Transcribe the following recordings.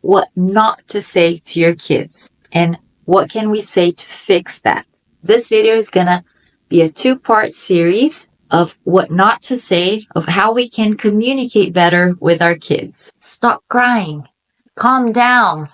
what not to say to your kids and what can we say to fix that. This video is gonna be a 2-part series of what not to say, of how we can communicate better with our kids. Stop crying. Calm down.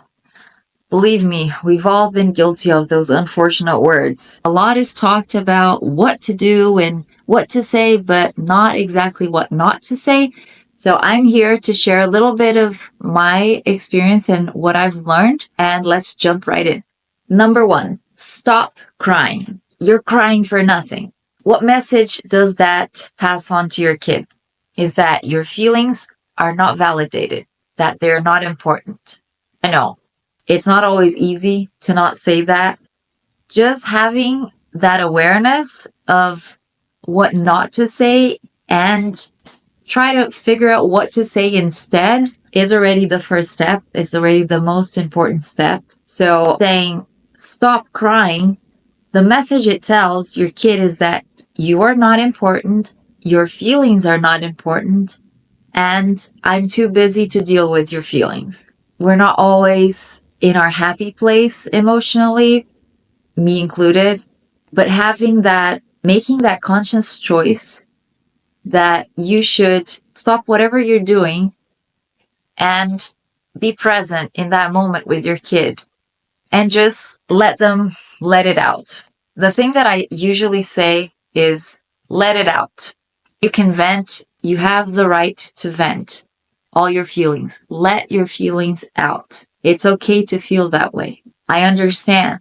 Believe me, we've all been guilty of those unfortunate words. A lot is talked about what to do and what to say, but not exactly what not to say. So I'm here to share a little bit of my experience and what I've learned, and let's jump right in. Number 1, stop crying. You're crying for nothing. What message does that pass on to your kid? Is that your feelings are not validated, that they're not important. I know, it's not always easy to not say that. Just having that awareness of what not to say and try to figure out what to say instead is already the first step. It's already the most important step. So saying, stop crying, the message it tells your kid is that you are not important, your feelings are not important, and I'm too busy to deal with your feelings. We're not always in our happy place emotionally, me included, but making that conscious choice that you should stop whatever you're doing and be present in that moment with your kid and just let them let it out. The thing that I usually say is let it out. You can vent. You have the right to vent all your feelings. Let your feelings out. It's okay to feel that way. I understand.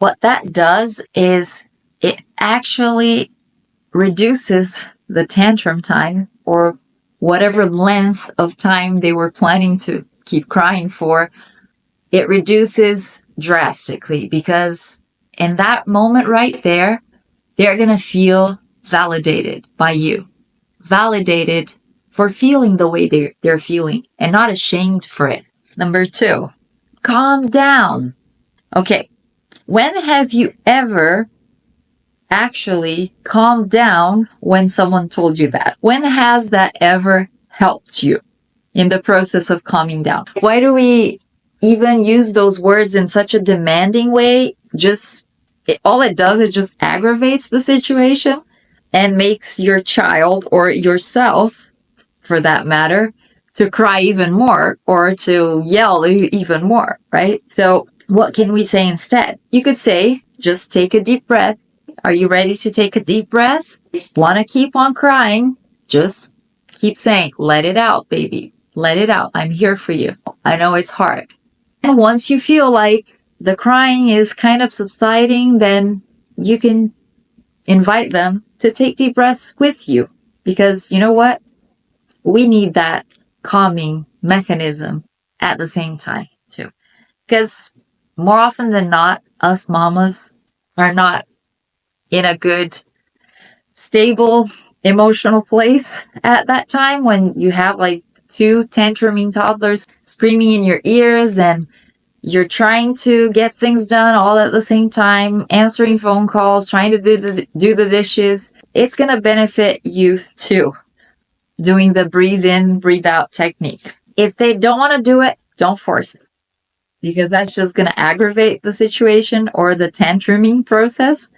What that does is it actually reduces the tantrum time, or whatever length of time they were planning to keep crying for. It reduces drastically because in that moment right there, they're going to feel validated by you. Validated for feeling the way they're feeling and not ashamed for it. Number 2, calm down. Okay, when have you ever actually calmed down when someone told you that? When has that ever helped you in the process of calming down? Why do we even use those words in such a demanding way? All it does is just aggravates the situation and makes your child, or yourself for that matter, to cry even more or to yell even more, right? So what can we say instead? You could say, just take a deep breath. Are you ready to take a deep breath? Want to keep on crying? Just keep saying, let it out, baby. Let it out. I'm here for you. I know it's hard. And once you feel like the crying is kind of subsiding, then you can invite them to take deep breaths with you. Because you know what? We need that calming mechanism at the same time too. Because more often than not, us mamas are not in a good, stable, emotional place at that time when you have like 2 tantruming toddlers screaming in your ears and you're trying to get things done all at the same time, answering phone calls, trying to do the dishes. It's going to benefit you too, doing the breathe in, breathe out technique. If they don't want to do it, don't force it, because that's just going to aggravate the situation or the tantruming process,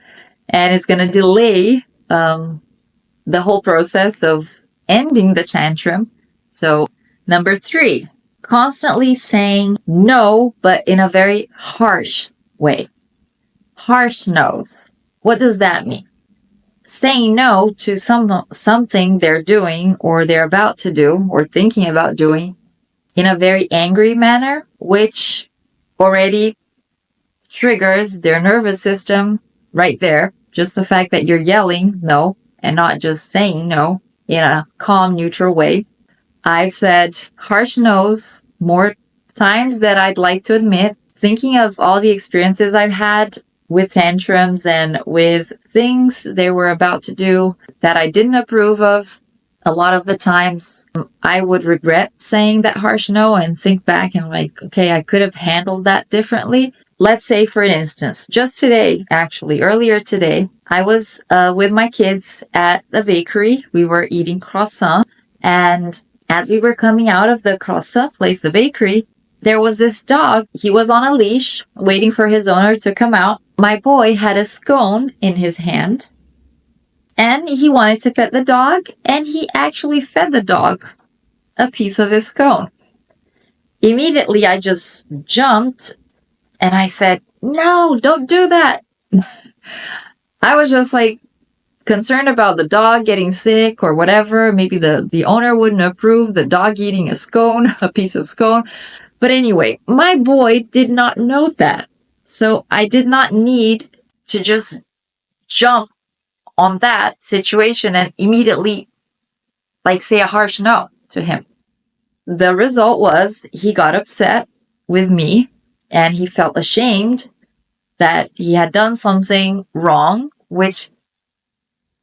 and it's going to delay the whole process of ending the tantrum. So, number 3, constantly saying no, but in a very harsh way. Harsh no's. What does that mean? Saying no to something they're doing or they're about to do or thinking about doing in a very angry manner, which already triggers their nervous system right there. Just the fact that you're yelling no and not just saying no in a calm, neutral way. I've said harsh no's more times than I'd like to admit. Thinking of all the experiences I've had with tantrums and with things they were about to do that I didn't approve of, a lot of the times I would regret saying that harsh no and think back and like, okay, I could have handled that differently. Let's say, for instance, just today, actually, earlier today, I was with my kids at the bakery. We were eating croissant, and as we were coming out of the croissant place, the bakery, there was this dog. He was on a leash waiting for his owner to come out. My boy had a scone in his hand and he wanted to pet the dog, and he actually fed the dog a piece of his scone. Immediately, I just jumped and I said, "No, don't do that." I was just like concerned about the dog getting sick or whatever. Maybe the owner wouldn't approve the dog eating a scone, a piece of scone. But anyway, my boy did not know that. So I did not need to just jump on that situation and immediately like say a harsh no to him. The result was he got upset with me and he felt ashamed that he had done something wrong, which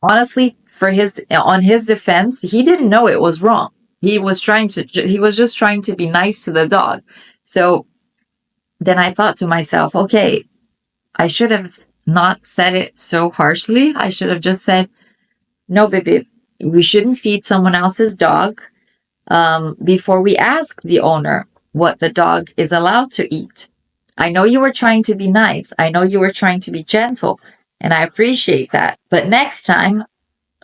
honestly, on his defense, he didn't know it was wrong. He was just trying to be nice to the dog. So then I thought to myself, okay, I should have not said it so harshly. I should have just said, "No, baby, we shouldn't feed someone else's dog before we ask the owner what the dog is allowed to eat. I know you were trying to be nice. I know you were trying to be gentle, and I appreciate that. But next time,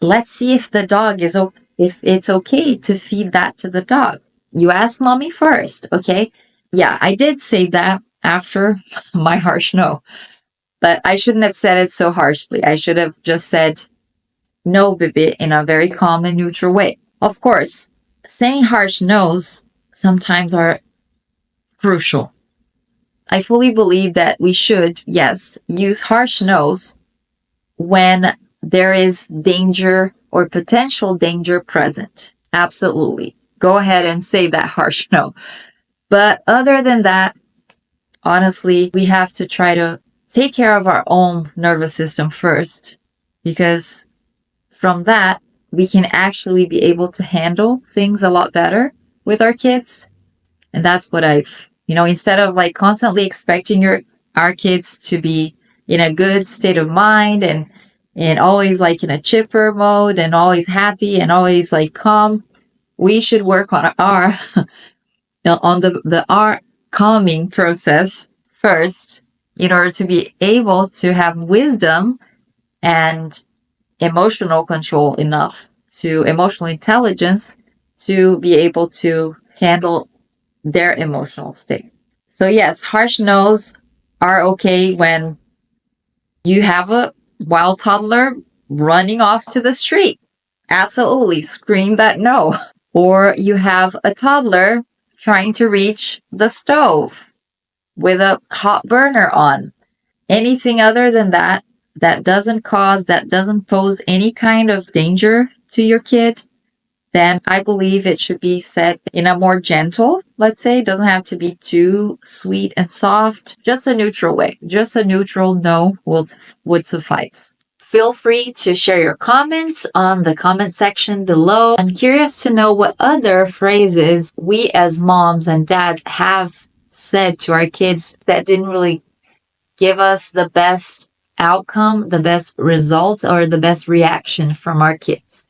let's see if it's okay to feed that to the dog. You ask mommy first, okay?" Yeah, I did say that after my harsh no, but I shouldn't have said it so harshly. I should have just said no, baby, in a very calm and neutral way. Of course, saying harsh no's sometimes are crucial. I fully believe that we should, yes, use harsh no's when there is danger or potential danger present. Absolutely. Go ahead and say that harsh no. But other than that, honestly, we have to try to take care of our own nervous system first, because from that, we can actually be able to handle things a lot better with our kids. And that's what instead of like constantly expecting our kids to be in a good state of mind and always like in a chipper mode and always happy and always like calm, we should work on our calming process first in order to be able to have wisdom and emotional control enough to emotional intelligence to be able to handle their emotional state. So yes, harsh no's are okay when you have a wild toddler running off to the street. Absolutely, scream that no. Or you have a toddler trying to reach the stove with a hot burner on. Anything other than that, that doesn't pose any kind of danger to your kid, then I believe it should be said in a more gentle, let's say. It doesn't have to be too sweet and soft, just a neutral way. Just a neutral no would suffice. Feel free to share your comments on the comment section below. I'm curious to know what other phrases we as moms and dads have said to our kids that didn't really give us the best outcome, the best results, or the best reaction from our kids.